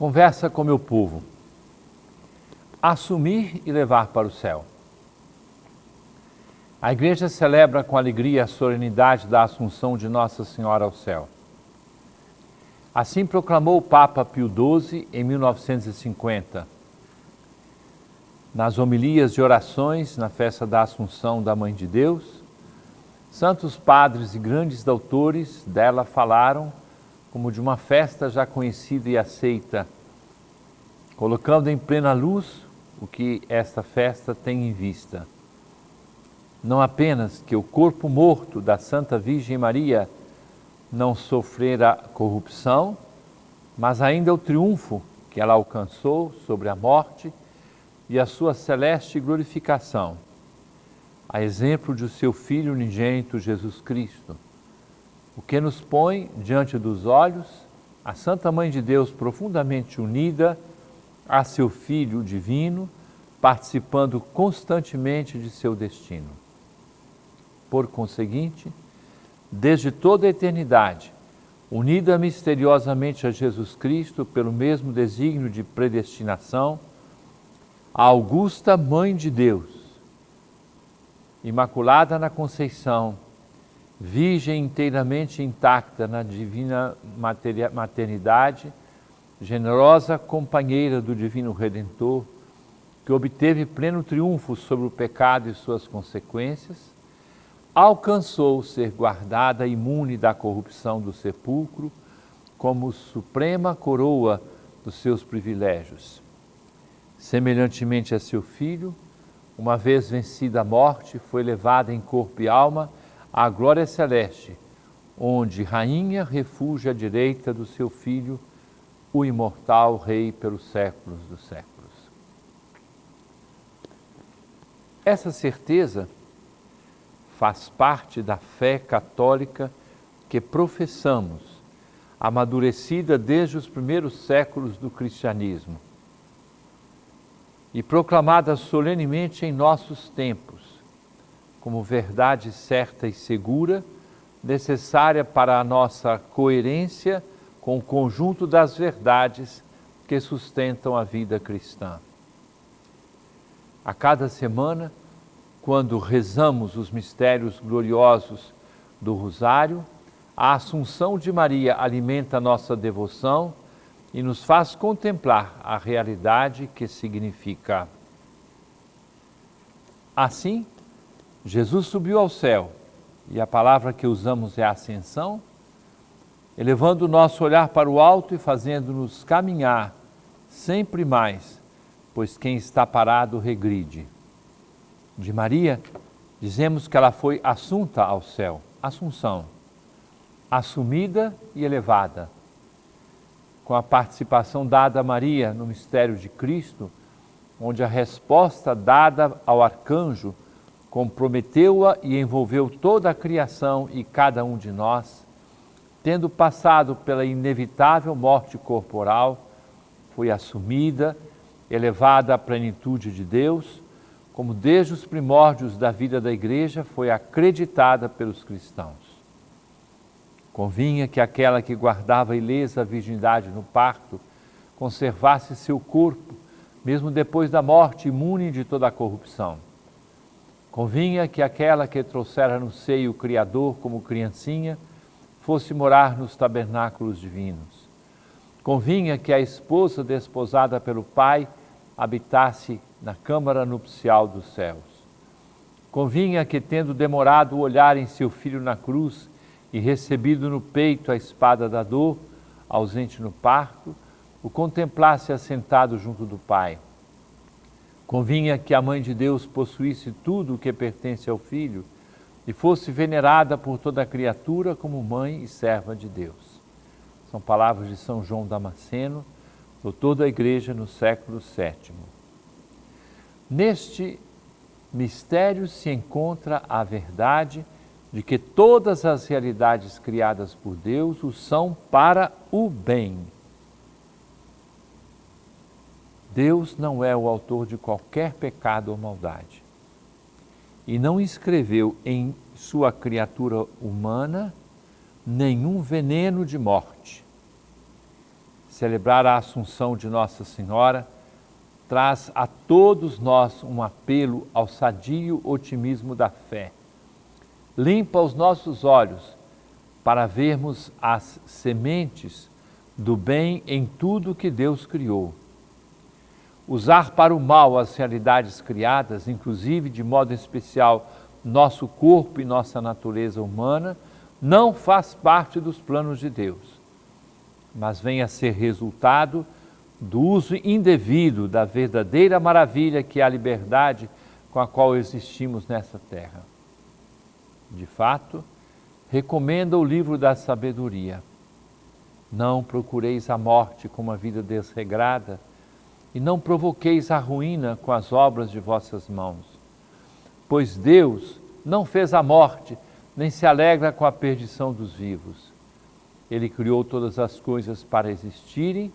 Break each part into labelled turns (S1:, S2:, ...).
S1: Conversa com meu povo. Assumir e levar para o céu. A Igreja celebra com alegria a solenidade da Assunção de Nossa Senhora ao céu. Assim proclamou o Papa Pio XII em 1950. Nas homilias de orações na festa da Assunção da Mãe de Deus, santos padres e grandes doutores dela falaram como de uma festa já conhecida e aceita, colocando em plena luz o que esta festa tem em vista. Não apenas que o corpo morto da Santa Virgem Maria não sofrera corrupção, mas ainda o triunfo que ela alcançou sobre a morte e a sua celeste glorificação, a exemplo de seu Filho unigênito Jesus Cristo, o que nos põe diante dos olhos a Santa Mãe de Deus profundamente unida a seu Filho divino, participando constantemente de seu destino. Por conseguinte, desde toda a eternidade, unida misteriosamente a Jesus Cristo pelo mesmo desígnio de predestinação, a augusta Mãe de Deus, Imaculada na Conceição, Virgem inteiramente intacta na divina maternidade, generosa companheira do Divino Redentor, que obteve pleno triunfo sobre o pecado e suas consequências, alcançou ser guardada imune da corrupção do sepulcro como suprema coroa dos seus privilégios. Semelhantemente a seu Filho, uma vez vencida a morte, foi levada em corpo e alma à glória celeste, onde rainha refúgio à direita do seu Filho, o imortal Rei pelos séculos dos séculos. Essa certeza faz parte da fé católica que professamos, amadurecida desde os primeiros séculos do cristianismo e proclamada solenemente em nossos tempos, como verdade certa e segura, necessária para a nossa coerência com o conjunto das verdades que sustentam a vida cristã. A cada semana, quando rezamos os mistérios gloriosos do Rosário, a Assunção de Maria alimenta nossa devoção e nos faz contemplar a realidade que significa. Assim, Jesus subiu ao céu, e a palavra que usamos é ascensão, elevando o nosso olhar para o alto e fazendo-nos caminhar sempre mais, pois quem está parado regride. De Maria, dizemos que ela foi assunta ao céu, Assunção, assumida e elevada. Com a participação dada a Maria no mistério de Cristo, onde a resposta dada ao arcanjo comprometeu-a e envolveu toda a criação e cada um de nós, tendo passado pela inevitável morte corporal, foi assumida, elevada à plenitude de Deus, como desde os primórdios da vida da Igreja foi acreditada pelos cristãos. Convinha que aquela que guardava ilesa a virgindade no parto conservasse seu corpo, mesmo depois da morte, imune de toda a corrupção. Convinha que aquela que trouxera no seio o Criador como criancinha fosse morar nos tabernáculos divinos. Convinha que a esposa desposada pelo Pai habitasse na câmara nupcial dos céus. Convinha que, tendo demorado o olhar em seu Filho na cruz e recebido no peito a espada da dor, ausente no parto, o contemplasse assentado junto do Pai. Convinha que a Mãe de Deus possuísse tudo o que pertence ao Filho e fosse venerada por toda a criatura como mãe e serva de Deus. São palavras de São João Damasceno, doutor da Igreja no século VII. Neste mistério se encontra a verdade de que todas as realidades criadas por Deus o são para o bem. Deus não é o autor de qualquer pecado ou maldade e não escreveu em sua criatura humana nenhum veneno de morte. celebrar a Assunção de Nossa Senhora traz a todos nós um apelo ao sadio otimismo da fé. Limpa os nossos olhos para vermos as sementes do bem em tudo que Deus criou. Usar para o mal as realidades criadas, inclusive de modo especial nosso corpo e nossa natureza humana, não faz parte dos planos de Deus, mas vem a ser resultado do uso indevido da verdadeira maravilha que é a liberdade com a qual existimos nessa terra. De fato, recomenda o livro da sabedoria. Não procureis a morte com uma vida desregrada e não provoqueis a ruína com as obras de vossas mãos. Pois Deus não fez a morte, nem se alegra com a perdição dos vivos. Ele criou todas as coisas para existirem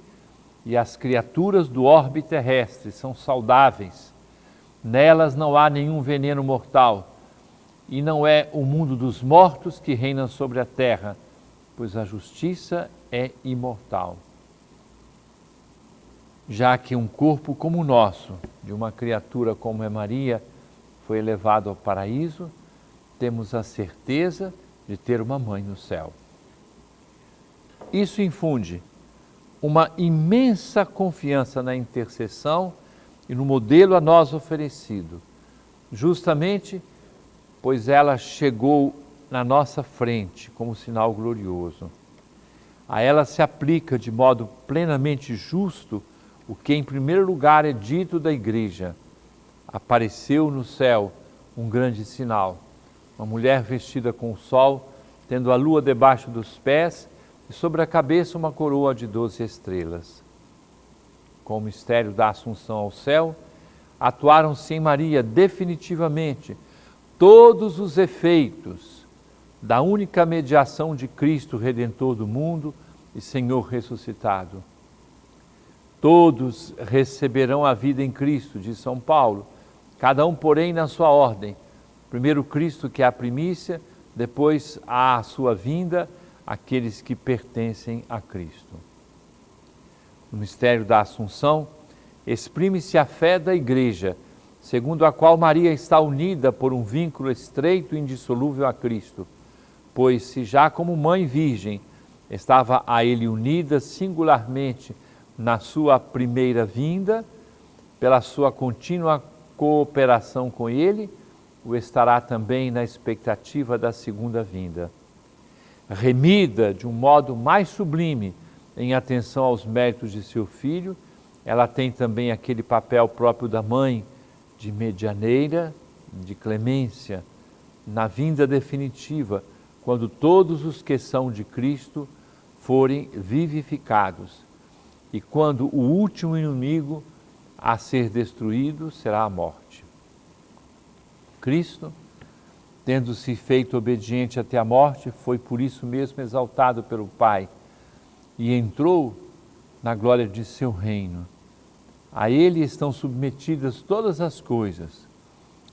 S1: e as criaturas do orbe terrestre são saudáveis. Nelas não há nenhum veneno mortal e não é o mundo dos mortos que reina sobre a terra, pois a justiça é imortal. Já que um corpo como o nosso, de uma criatura como é Maria, foi elevado ao paraíso, temos a certeza de ter uma mãe no céu. Isso infunde uma imensa confiança na intercessão e no modelo a nós oferecido, justamente pois ela chegou na nossa frente como sinal glorioso. A ela se aplica de modo plenamente justo o que em primeiro lugar é dito da Igreja. Apareceu no céu um grande sinal, uma mulher vestida com o sol, tendo a lua debaixo dos pés e sobre a cabeça uma coroa de 12 estrelas. Com o mistério da Assunção ao céu, atuaram-se em Maria definitivamente todos os efeitos da única mediação de Cristo, Redentor do mundo e Senhor ressuscitado. Todos receberão a vida em Cristo, diz São Paulo, cada um, porém, na sua ordem. Primeiro Cristo, que é a primícia, depois a sua vinda, aqueles que pertencem a Cristo. No mistério da Assunção, exprime-se a fé da Igreja, segundo a qual Maria está unida por um vínculo estreito e indissolúvel a Cristo, pois se já como mãe virgem estava a Ele unida singularmente na sua primeira vinda, pela sua contínua cooperação com Ele, o estará também na expectativa da segunda vinda. Remida de um modo mais sublime em atenção aos méritos de seu filho, ela tem também aquele papel próprio da mãe, de medianeira, de clemência, na vinda definitiva, quando todos os que são de Cristo forem vivificados e quando o último inimigo a ser destruído será a morte. Cristo, tendo-se feito obediente até a morte, foi por isso mesmo exaltado pelo Pai e entrou na glória de seu reino. A Ele estão submetidas todas as coisas,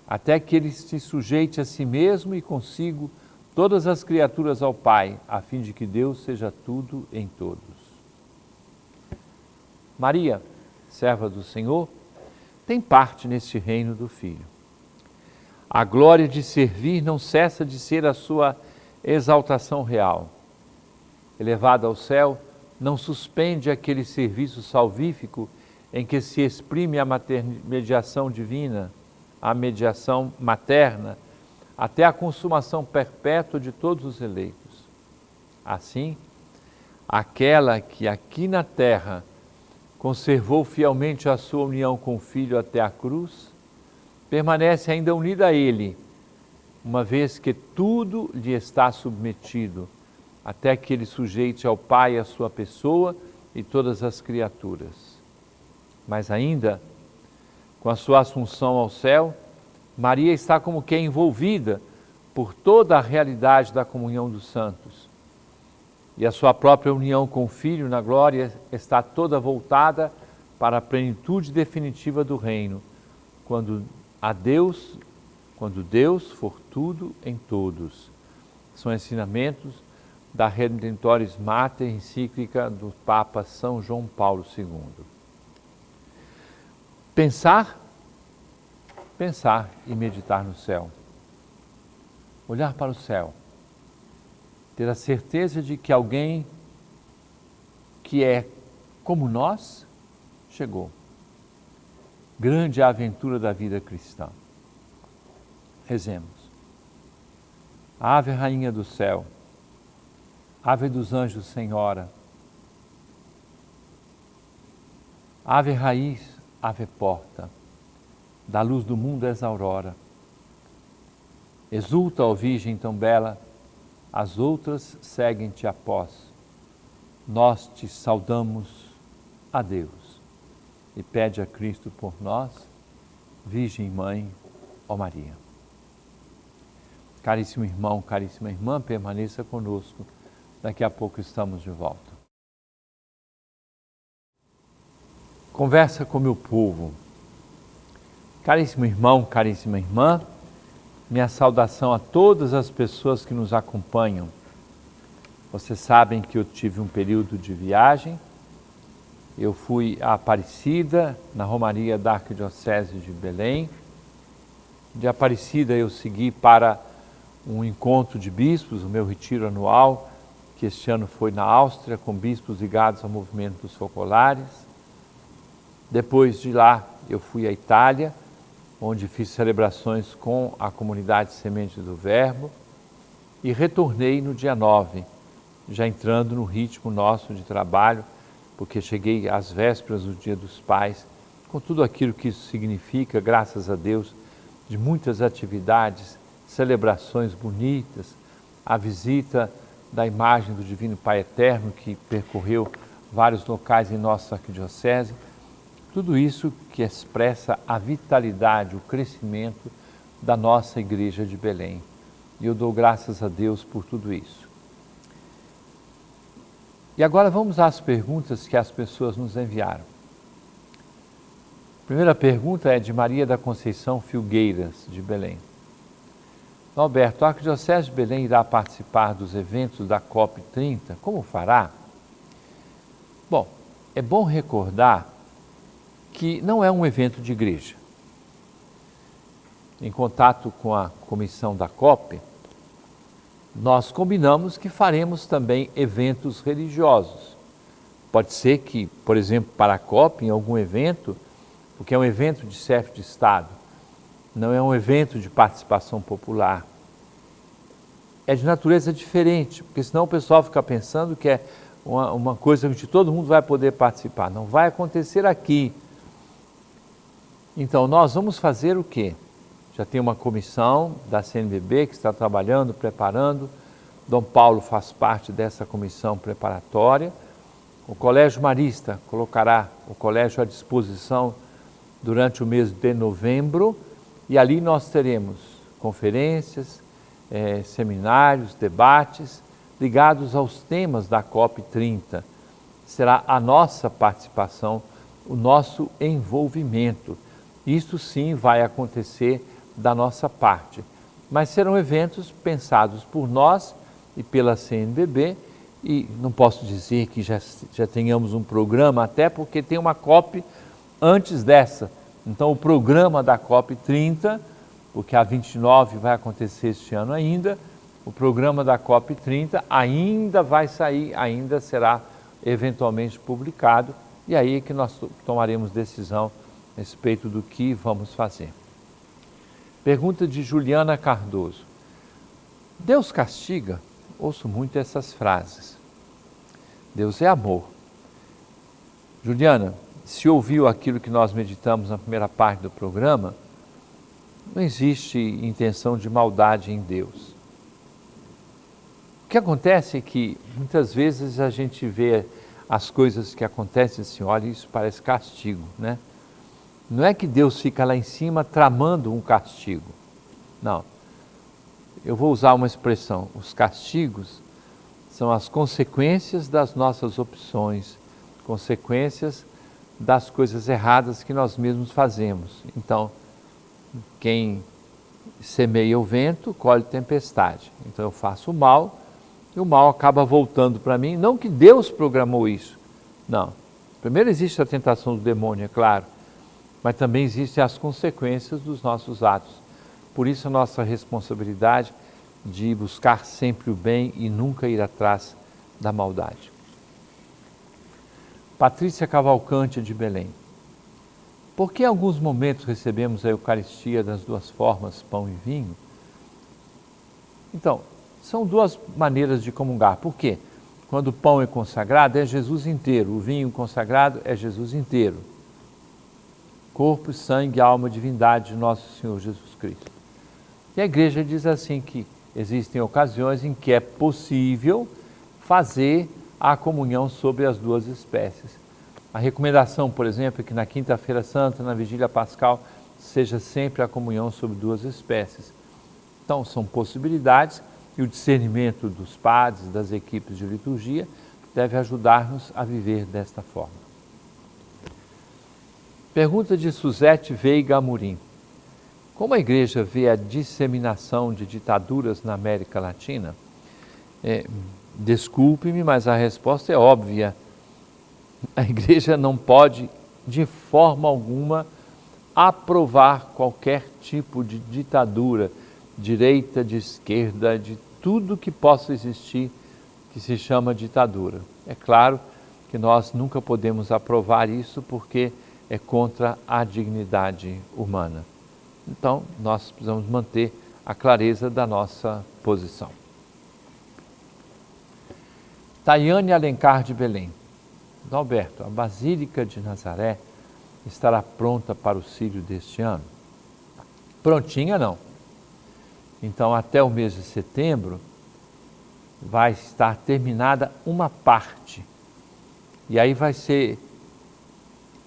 S1: até que Ele se sujeite a si mesmo e consigo todas as criaturas ao Pai, a fim de que Deus seja tudo em todos. Maria, serva do Senhor, tem parte neste reino do Filho. A glória de servir não cessa de ser a sua exaltação real. Elevada ao céu, não suspende aquele serviço salvífico em que se exprime a mediação divina, a mediação materna, até a consumação perpétua de todos os eleitos. Assim, aquela que aqui na terra conservou fielmente a sua união com o Filho até a cruz, permanece ainda unida a Ele, uma vez que tudo lhe está submetido, até que Ele sujeite ao Pai a sua pessoa e todas as criaturas. Mas ainda, com a sua assunção ao céu, Maria está como que envolvida por toda a realidade da comunhão dos santos. E a sua própria união com o Filho na glória está toda voltada para a plenitude definitiva do reino, quando Deus for tudo em todos. São ensinamentos da Redemptoris Mater encíclica do Papa São João Paulo II. Pensar e meditar no céu. Olhar para o céu. Ter a certeza de que alguém que é como nós chegou. Grande é a aventura da vida cristã. Rezemos. Ave Rainha do Céu, Ave dos Anjos Senhora, Ave Raiz, Ave Porta, da luz do mundo és a aurora. Exulta, ó Virgem tão bela, as outras seguem-te após. Nós te saudamos a Deus e pede a Cristo por nós, Virgem Mãe, ó Maria. Caríssimo irmão, caríssima irmã, permaneça conosco. Daqui a pouco estamos de volta. Conversa com meu povo. Caríssimo irmão, caríssima irmã, minha saudação a todas as pessoas que nos acompanham. Vocês sabem que eu tive um período de viagem. Eu fui a Aparecida, na Romaria da Arquidiocese de Belém. De Aparecida eu segui para um encontro de bispos, o meu retiro anual, que este ano foi na Áustria, com bispos ligados ao movimento dos focolares. Depois de lá eu fui à Itália, onde fiz celebrações com a comunidade Semente do Verbo, e retornei no dia 9, já entrando no ritmo nosso de trabalho, porque cheguei às vésperas do Dia dos Pais, com tudo aquilo que isso significa, graças a Deus, de muitas atividades, celebrações bonitas, a visita da imagem do Divino Pai Eterno, que percorreu vários locais em nossa arquidiocese, tudo isso que expressa a vitalidade, o crescimento da nossa Igreja de Belém. E eu dou graças a Deus por tudo isso. E agora vamos às perguntas que as pessoas nos enviaram. A primeira pergunta é de Maria da Conceição Filgueiras, de Belém. Alberto, a Arquidiocese de Belém irá participar dos eventos da COP30? Como fará? Bom, é bom recordar que não é um evento de igreja. Em contato com a comissão da COP, nós combinamos que faremos também eventos religiosos. Pode ser que, por exemplo, para a COP, em algum evento, porque é um evento de chefe de Estado, não é um evento de participação popular. É de natureza diferente, porque senão o pessoal fica pensando que é uma coisa que todo mundo vai poder participar. Não vai acontecer aqui. Então, nós vamos fazer o quê? Já tem uma comissão da CNBB que está trabalhando, preparando. Dom Paulo faz parte dessa comissão preparatória. O Colégio Marista colocará o colégio à disposição durante o mês de novembro e ali nós teremos conferências, seminários, debates ligados aos temas da COP30. Será a nossa participação, o nosso envolvimento. Isso sim vai acontecer da nossa parte, mas serão eventos pensados por nós e pela CNBB e não posso dizer que já tenhamos um programa, até porque tem uma COP antes dessa. Então o programa da COP30, porque a 29 vai acontecer este ano ainda, o programa da COP30 ainda vai sair, ainda será eventualmente publicado e aí é que nós tomaremos decisão a respeito do que vamos fazer. Pergunta de Juliana Cardoso. Deus castiga? Ouço muito essas frases. Deus é amor. Juliana, se ouviu aquilo que nós meditamos na primeira parte do programa, não existe intenção de maldade em Deus. O que acontece é que muitas vezes a gente vê as coisas que acontecem assim, olha, isso parece castigo, né? Não é que Deus fica lá em cima tramando um castigo. Não. Eu vou usar uma expressão. Os castigos são as consequências das nossas opções, consequências das coisas erradas que nós mesmos fazemos. Então, quem semeia o vento, colhe tempestade. Então eu faço o mal e o mal acaba voltando para mim. Não que Deus programou isso, não. Primeiro existe a tentação do demônio, é claro, mas também existem as consequências dos nossos atos. Por isso a nossa responsabilidade de buscar sempre o bem e nunca ir atrás da maldade. Patrícia Cavalcante, de Belém. Por que em alguns momentos recebemos a Eucaristia das duas formas, pão e vinho? Então, são duas maneiras de comungar. Por quê? Quando o pão é consagrado, é Jesus inteiro. O vinho consagrado é Jesus inteiro. Corpo, sangue, alma, divindade de nosso Senhor Jesus Cristo. E a igreja diz assim que existem ocasiões em que é possível fazer a comunhão sobre as duas espécies. A recomendação, por exemplo, é que na Quinta-feira Santa, na Vigília Pascal, seja sempre a comunhão sobre duas espécies. Então, são possibilidades e o discernimento dos padres, das equipes de liturgia, deve ajudar-nos a viver desta forma. Pergunta de Suzete Veiga Amorim. Como a igreja vê a disseminação de ditaduras na América Latina? Desculpe-me, mas a resposta é óbvia. A igreja não pode, de forma alguma, aprovar qualquer tipo de ditadura, direita, de esquerda, de tudo que possa existir que se chama ditadura. É claro que nós nunca podemos aprovar isso porque é contra a dignidade humana. Então, nós precisamos manter a clareza da nossa posição. Tayane Alencar, de Belém. Alberto, a Basílica de Nazaré estará pronta para o círio deste ano? Prontinha não. Então, até o mês de setembro, vai estar terminada uma parte. E aí vai ser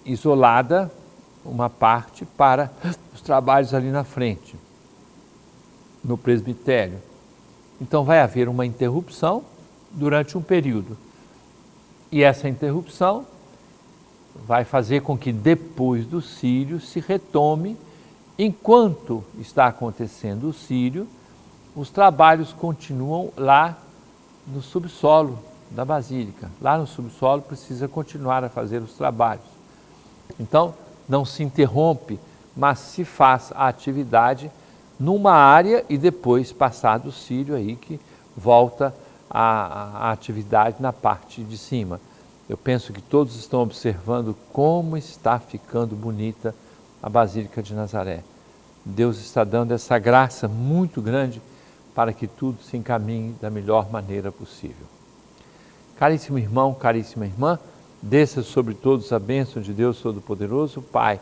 S1: isolada uma parte para os trabalhos ali na frente, no presbitério. Então, vai haver uma interrupção durante um período. E essa interrupção vai fazer com que depois do círio se retome. Enquanto está acontecendo o círio, os trabalhos continuam lá no subsolo da Basílica. Lá no subsolo precisa continuar a fazer os trabalhos. Então, não se interrompe, mas se faz a atividade numa área e depois, passado o círio, aí que volta a atividade na parte de cima. Eu penso que todos estão observando como está ficando bonita a Basílica de Nazaré. Deus está dando essa graça muito grande para que tudo se encaminhe da melhor maneira possível. Caríssimo irmão, caríssima irmã, desça sobre todos a bênção de Deus Todo-Poderoso, Pai,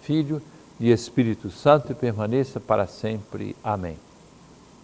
S1: Filho e Espírito Santo e permaneça para sempre. Amém.